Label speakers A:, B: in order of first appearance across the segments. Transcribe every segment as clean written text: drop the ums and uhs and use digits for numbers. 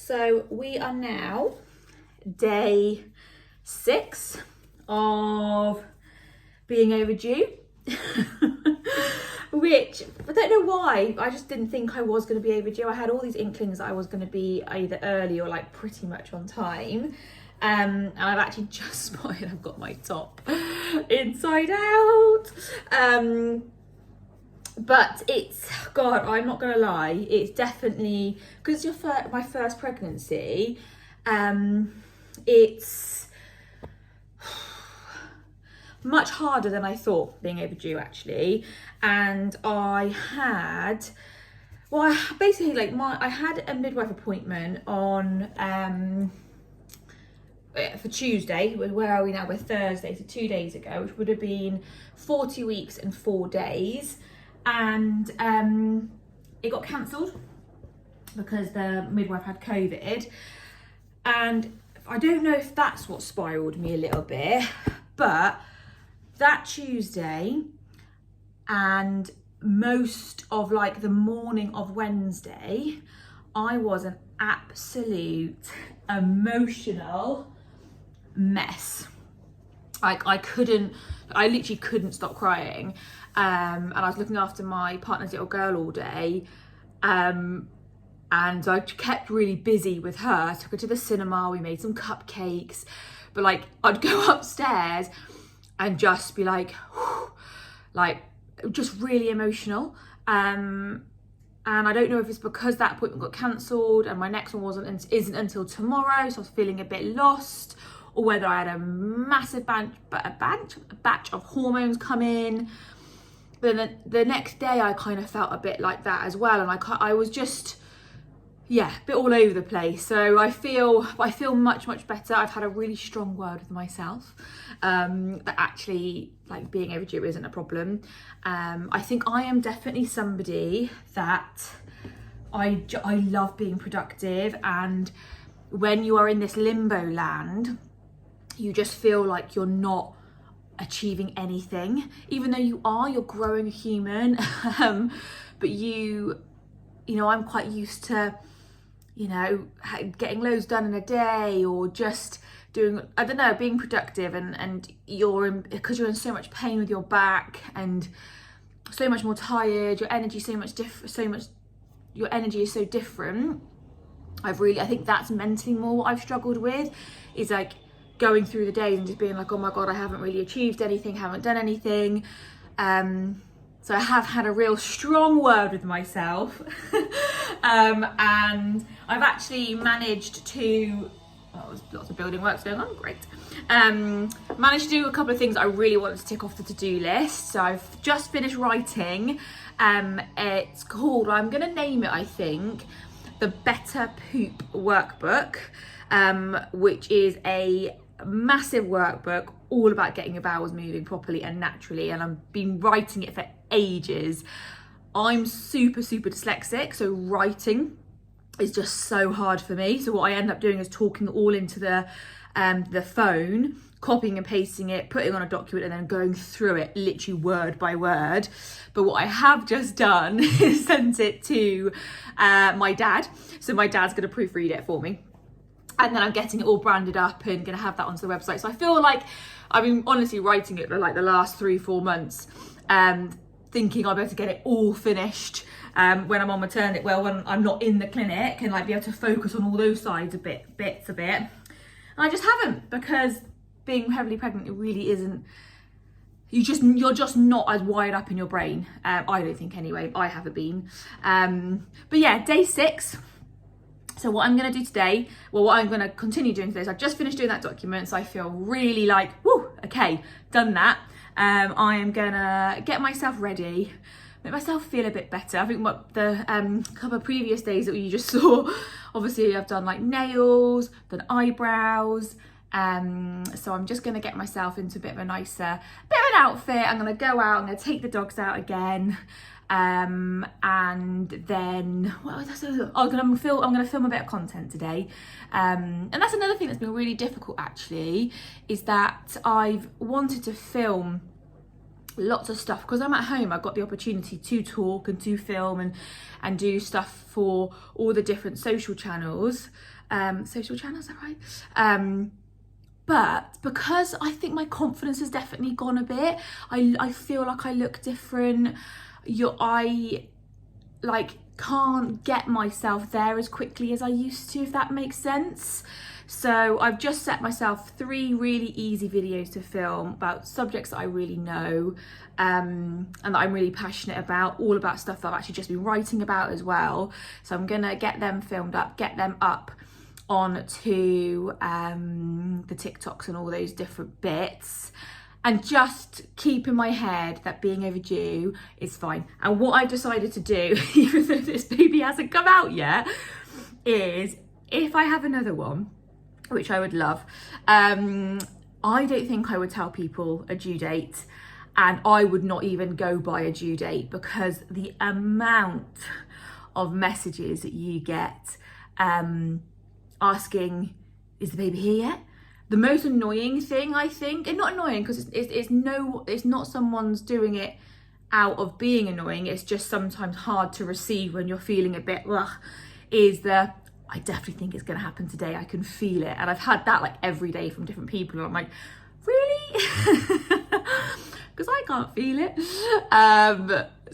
A: So we are now day 6 of being overdue, which I don't know why, I just didn't think I was going to be overdue. I had all these inklings that I was going to be either early or like pretty much on time. And I've actually just spotted I've got my top inside out. But it's, God, I'm not gonna lie, it's definitely, because it's my first pregnancy, it's much harder than I thought being overdue actually. And I had a midwife appointment on for Tuesday. Where are we now? We're Thursday, so 2 days ago, which would have been 40 weeks and 4 days. And it got cancelled because the midwife had COVID. And I don't know if that's what spiraled me a little bit, but that Tuesday and most of like the morning of Wednesday, I was an absolute emotional mess. Like I literally couldn't stop crying. And I was looking after my partner's little girl all day. And I kept really busy with her. I took her to the cinema, we made some cupcakes. But like, I'd go upstairs and just be like, whew, like just really emotional. And I don't know if it's because that appointment got cancelled and my next one isn't until tomorrow, so I was feeling a bit lost, or whether I had a massive batch of hormones come in. But then the next day I kind of felt a bit like that as well, and I was just, yeah, a bit all over the place. So I feel much better. I've had a really strong word with myself that actually like being overdue isn't a problem. I think I am definitely somebody that I love being productive, and when you are in this limbo land, you just feel like you're not achieving anything, even though you're growing a human. But you know, I'm quite used to, you know, getting loads done in a day, or just doing, I don't know, being productive, and because you're in so much pain with your back and so much more tired, your energy your energy is so different. I think that's mentally more what I've struggled with, is like going through the days and just being like, oh my God, I haven't really achieved anything, haven't done anything. So I have had a real strong word with myself. And I've actually managed to, there's lots of building works going on, great. Managed to do a couple of things I really wanted to tick off the to-do list. So I've just finished writing. It's called, I'm gonna name it, I think, the Better Poop Workbook, which is a massive workbook all about getting your bowels moving properly and naturally, and I've been writing it for ages. I'm super dyslexic, so writing is just so hard for me. So what I end up doing is talking all into the phone, copying and pasting it, putting on a document, and then going through it literally word by word. But what I have just done is sent it to my dad, so my dad's going to proofread it for me. And then I'm getting it all branded up and gonna have that onto the website. So I feel like I've been honestly writing it for like the last 3-4 months, thinking I'll be able to get it all finished when I'm on maternity, when I'm not in the clinic, and like be able to focus on all those sides bits a bit. And I just haven't, because being heavily pregnant, it really isn't, you're just not as wired up in your brain. I don't think anyway, I haven't been. But yeah, day 6. So what I'm going to do today, what I'm going to continue doing today, is I've just finished doing that document, so I feel really like, woo, okay, done that. I am going to get myself ready, make myself feel a bit better. I think what the couple of previous days that you just saw, obviously I've done like nails, done eyebrows. So I'm just going to get myself into a bit of an outfit. I'm going to go out, I'm going to take the dogs out again. And then I'm going to film a bit of content today, and that's another thing that's been really difficult actually, is that I've wanted to film lots of stuff, because I'm at home. I've got the opportunity to talk and to film and do stuff for all the different social channels. Social channels, is that right? But because I think my confidence has definitely gone a bit, I feel like I look different. I like can't get myself there as quickly as I used to, if that makes sense. So I've just set myself 3 really easy videos to film about subjects that I really know, and that I'm really passionate about, all about stuff that I've actually just been writing about as well. So I'm gonna get them filmed up, get them up onto the TikToks and all those different bits, and just keep in my head that being overdue is fine. And what I've decided to do, even though this baby hasn't come out yet, is if I have another one, which I would love, I don't think I would tell people a due date, and I would not even go by a due date, because the amount of messages that you get asking, is the baby here yet? The most annoying thing, I think, and not annoying because it's not someone's doing it out of being annoying, it's just sometimes hard to receive when you're feeling a bit is I definitely think it's going to happen today, I can feel it. And I've had that like every day from different people, and I'm like, really? Because I can't feel it.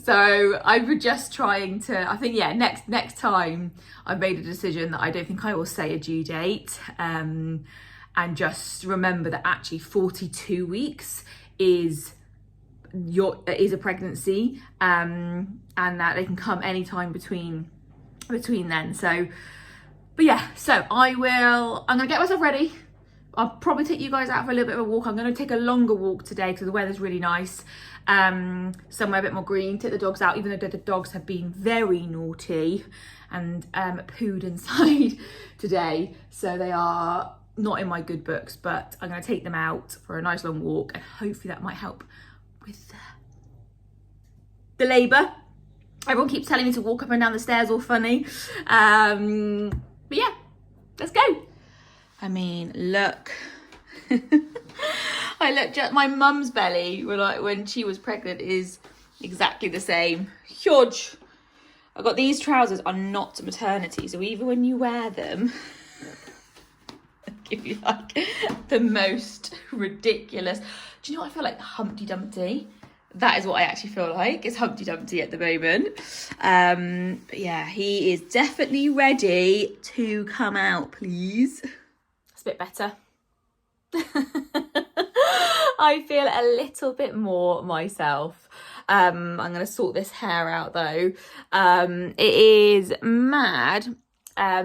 A: So I'm just trying to, I think, yeah, next time I've made a decision that I don't think I will say a due date, and just remember that actually 42 weeks is a pregnancy, and that they can come anytime between then. So, but yeah, so I'm gonna get myself ready. I'll probably take you guys out for a little bit of a walk. I'm going to take a longer walk today because the weather's really nice. Somewhere a bit more green. Take the dogs out, even though the dogs have been very naughty and pooed inside today. So they are not in my good books, but I'm going to take them out for a nice long walk, and hopefully that might help with the labour. Everyone keeps telling me to walk up and down the stairs all funny. But yeah, let's go. I mean, look. I looked at my mum's belly when she was pregnant is exactly the same. Huge. I've got these trousers are not maternity, so even when you wear them, they give you like the most ridiculous. Do you know what I feel like? Humpty Dumpty. That is what I actually feel like. It's Humpty Dumpty at the moment. But yeah, he is definitely ready to come out, please. It's a bit better. I feel a little bit more myself. I'm going to sort this hair out though. It is mad. I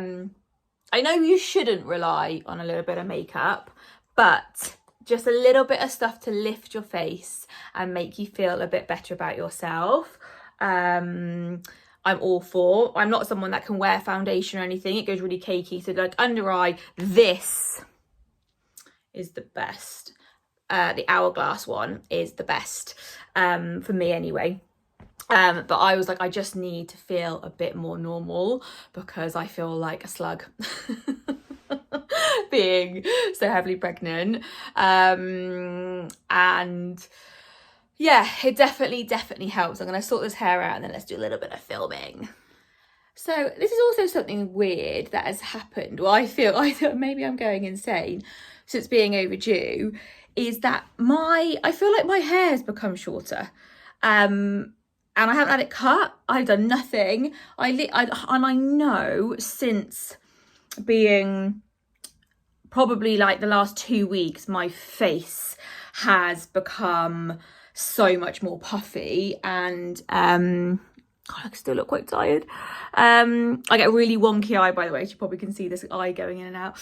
A: know you shouldn't rely on a little bit of makeup, but just a little bit of stuff to lift your face and make you feel a bit better about yourself. I'm all for. I'm not someone that can wear foundation or anything. It goes really cakey. So like under eye, this is the best. The Hourglass one is the best for me anyway. But I was like, I just need to feel a bit more normal because I feel like a slug being so heavily pregnant. And yeah, it definitely helps. I'm going to sort this hair out and then let's do a little bit of filming. So this is also something weird that has happened. Well, I feel maybe I'm going insane since being overdue, is that I feel like my hair has become shorter. And I haven't had it cut. I've done nothing. And I know since being probably like the last 2 weeks, my face has become so much more puffy, and God, I still look quite tired. I get a really wonky eye, by the way. You probably can see this eye going in and out.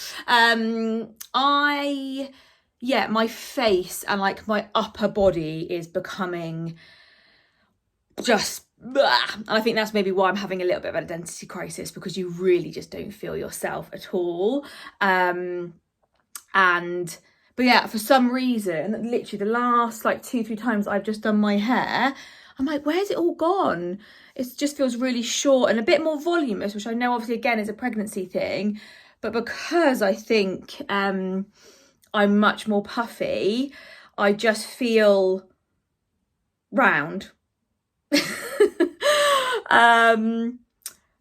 A: My face and like my upper body is becoming just, and I think that's maybe why I'm having a little bit of an identity crisis, because you really just don't feel yourself at all. But yeah, for some reason, literally the last like 2-3 times I've just done my hair, I'm like, where's it all gone? It just feels really short and a bit more voluminous, which I know obviously again is a pregnancy thing, but because I think I'm much more puffy, I just feel round.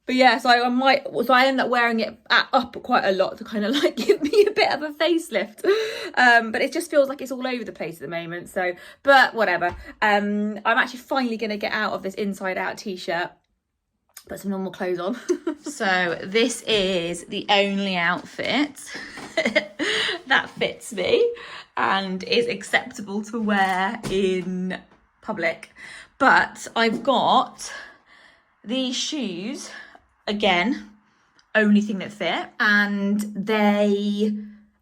A: But yeah, so I end up wearing it up quite a lot to kind of like give me a bit of a facelift. But it just feels like it's all over the place at the moment. So, but whatever. I'm actually finally going to get out of this inside out t-shirt, put some normal clothes on. So this is the only outfit that fits me and is acceptable to wear in public. But I've got these shoes, again, only thing that fit, and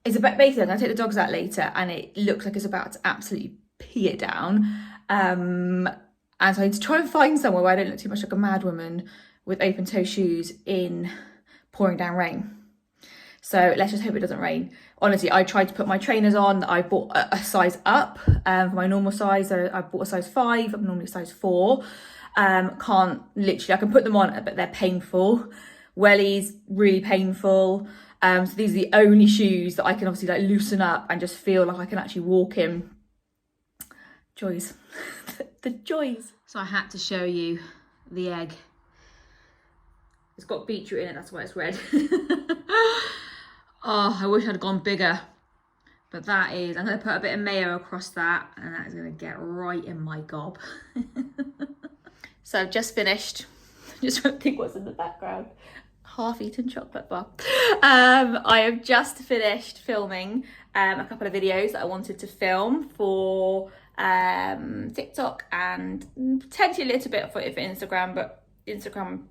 A: it's about, basically I'm gonna take the dogs out later and it looks like it's about to absolutely pee it down. And so I need to try and find somewhere where I don't look too much like a mad woman with open toe shoes in pouring down rain. So let's just hope it doesn't rain. Honestly, I tried to put my trainers on. I bought a size up for my normal size. So I bought a size 5, I'm normally size 4. I can put them on, but they're painful. Wellies, really painful. So these are the only shoes that I can obviously like loosen up and just feel like I can actually walk in. Joys. The joys. So I had to show you the egg. It's got beetroot in it, that's why it's red. Oh, I wish I'd gone bigger. But that is, I'm going to put a bit of mayo across that, and that is going to get right in my gob. So I've just finished. Just trying to think what's in the background. Half-eaten chocolate bar. I have just finished filming a couple of videos that I wanted to film for TikTok and potentially a little bit for Instagram, but Instagram,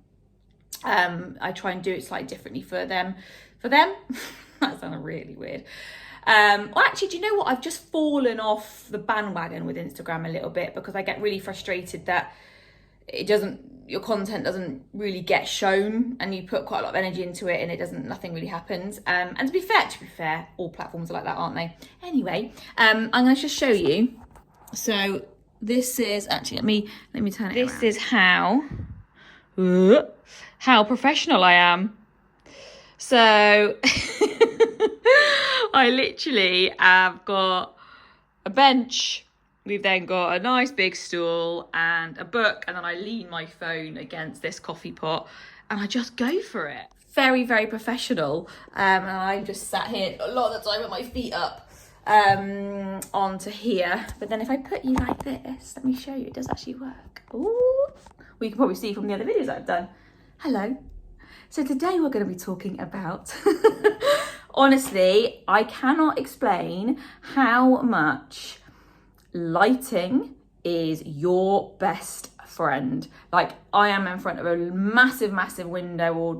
A: I try and do it slightly differently for them. That sounded really weird. Well, actually, do you know what? I've just fallen off the bandwagon with Instagram a little bit because I get really frustrated that your content doesn't really get shown and you put quite a lot of energy into it and nothing really happens. And to be fair, all platforms are like that, aren't they? Anyway, I'm going to just show you. So this is actually, let me turn it around. This is how professional I am. So I literally have got a bench. We've then got a nice big stool and a book, and then I lean my phone against this coffee pot and I just go for it. Very, very professional. And I'm just sat here a lot of the time with my feet up onto here. But then if I put you like this, let me show you, it does actually work. Ooh. Well, you can probably see from the other videos that I've done. Hello. So today we're going to be talking about, honestly, I cannot explain how much lighting is your best friend. Like, I am in front of a massive window or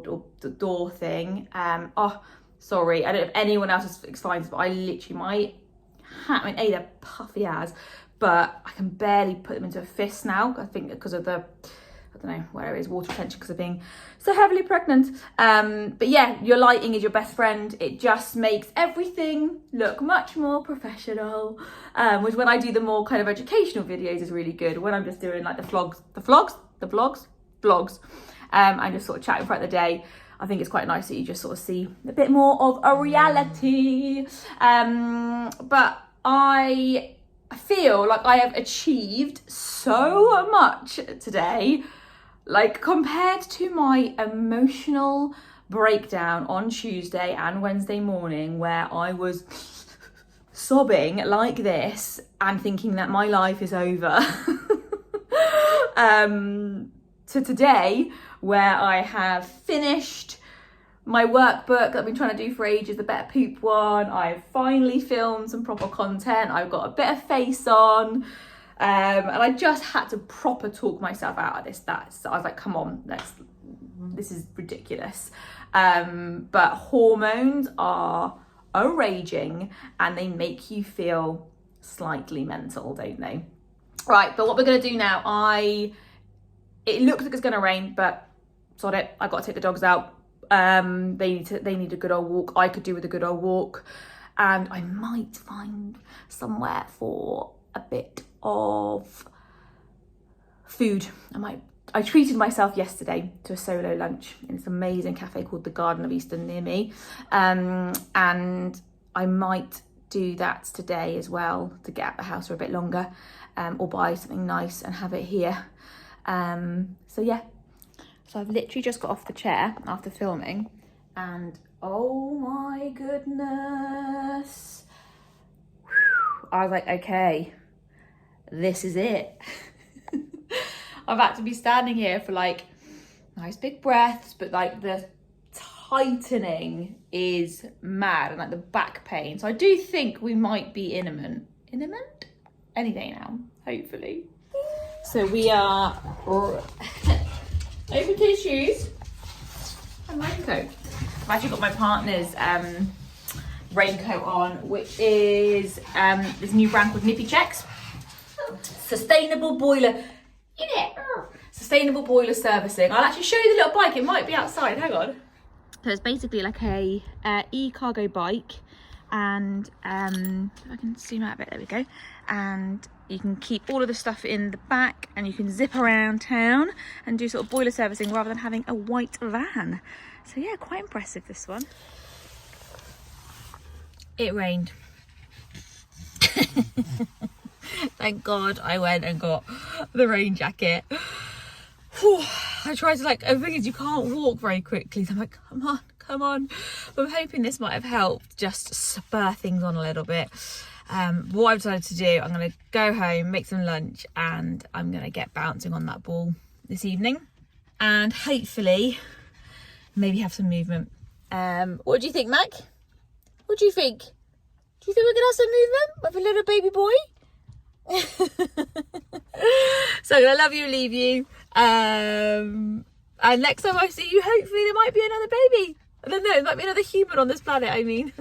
A: door thing. Oh, sorry, I don't know if anyone else finds, but I literally, they're puffy as, but I can barely put them into a fist now. I think because of the, I don't know where it is, water retention, because of being so heavily pregnant. But yeah, your lighting is your best friend. It just makes everything look much more professional, which when I do the more kind of educational videos is really good. When I'm just doing like the vlogs, and just sort of chatting throughout the day, I think it's quite nice that you just sort of see a bit more of a reality. But I feel like I have achieved so much today. Like, compared to my emotional breakdown on Tuesday and Wednesday morning, where I was sobbing like this and thinking that my life is over, to today, where I have finished my workbook that I've been trying to do for ages, the Better Poop one. I've finally filmed some proper content. I've got a bit of face on. And I just had to proper talk myself out of this. So I was like, come on, this is ridiculous. But hormones are raging and they make you feel slightly mental, don't they? Right, but what we're gonna do now, it looks like it's gonna rain, but sod it, I gotta take the dogs out. They need a good old walk. I could do with a good old walk. And I might find somewhere for a bit of food. I treated myself yesterday to a solo lunch in this amazing cafe called the Garden of Eastern near me, and I might do that today as well, to get out the house for a bit longer, or buy something nice and have it here. So yeah, so I've literally just got off the chair after filming, and oh my goodness, I was like, okay, this is it. I've had to be standing here for like nice big breaths, but like the tightening is mad, and like the back pain. So I do think we might be imminent any day now, hopefully. So we are over to shoes and raincoat. I've actually got my partner's raincoat on, which is this new brand called Nippy Checks. Sustainable boiler. Sustainable boiler servicing. I'll actually show you the little bike. It might be outside. Hang on. So it's basically like a e-cargo bike, and if I can zoom out a bit, there we go. And you can keep all of the stuff in the back, and you can zip around town and do sort of boiler servicing rather than having a white van. So yeah, quite impressive, this one. It rained. Thank God I went and got the rain jacket. Whew. I tried to, like, the thing is you can't walk very quickly, so I'm like, come on. But I'm hoping this might have helped just spur things on a little bit. What I've decided to do, I'm going to go home, make some lunch, and I'm going to get bouncing on that ball this evening, and hopefully maybe have some movement. What do you think, Mac? What do you think? Do you think we're going to have some movement with a little baby boy? So I'm gonna love you and leave you, and next time I see you, hopefully there might be another baby. I don't know, there might be another human on this planet, I mean.